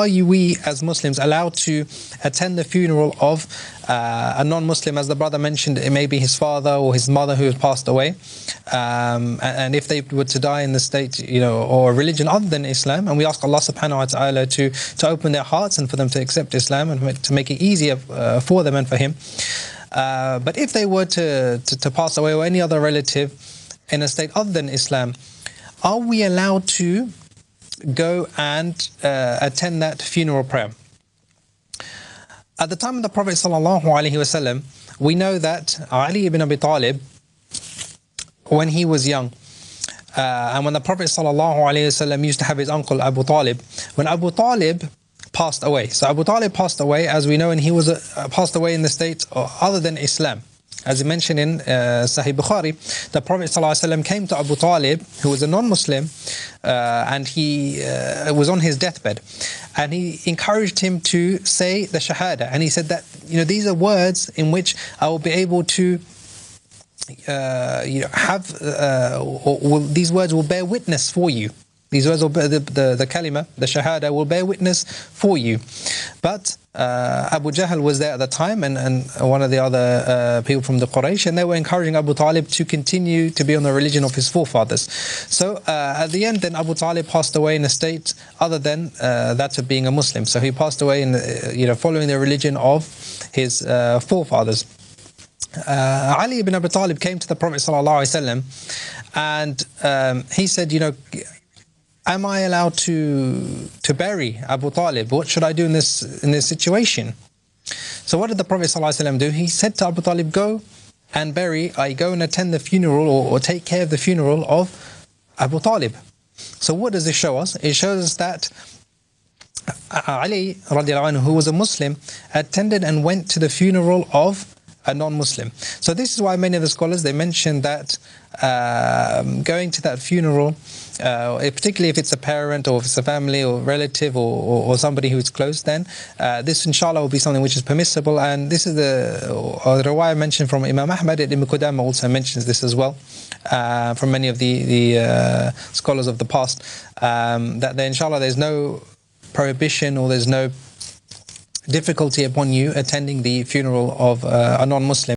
we as Muslims allowed to attend the funeral of a non-Muslim? As the brother mentioned, it may be his father or his mother who has passed away, and if they were to die in the state, or a religion other than Islam, and we ask Allah subhanahu wa ta'ala to open their hearts and for them to accept Islam and to make it easier for them and for him. But if they were to pass away, or any other relative in a state other than Islam, are we allowed to go and attend that funeral prayer? At the time of the Prophet ﷺ, we know that Ali ibn Abi Talib, when he was young, and when the Prophet ﷺ used to have his uncle Abu Talib, when Abu Talib passed away. So Abu Talib passed away, as we know, and he was passed away in the state other than Islam. As he mentioned in Sahih Bukhari, the Prophet ﷺ came to Abu Talib, who was a non-Muslim, and he was on his deathbed, and he encouraged him to say the Shahada, and he said that these are words in which I will be able to these words will bear witness for you. These words will bear, the kalima, the shahada, will bear witness for you. But Abu Jahl was there at the time, and one of the other people from the Quraysh, and they were encouraging Abu Talib to continue to be on the religion of his forefathers. So at the end, then Abu Talib passed away in a state other than that of being a Muslim. So he passed away in following the religion of his forefathers. Ali ibn Abi Talib came to the Prophet ﷺ, and he said, am I allowed to bury Abu Talib? What should I do in this situation? So what did the Prophet ﷺ do? He said to Abu Talib, go and attend the funeral or take care of the funeral of Abu Talib. So what does this show us? It shows us that Ali radiallahu anhu, who was a Muslim, attended and went to the funeral of a non-Muslim. So this is why many of the scholars, they mention that going to that funeral, particularly if it's a parent or if it's a family or relative or somebody who is close, then this inshallah will be something which is permissible. And this is the riwayah mentioned from Imam Ahmad. Ibn Qudama also mentions this as well, from many of the scholars of the past, that inshallah there's no prohibition or there's no difficulty upon you attending the funeral of a non-Muslim.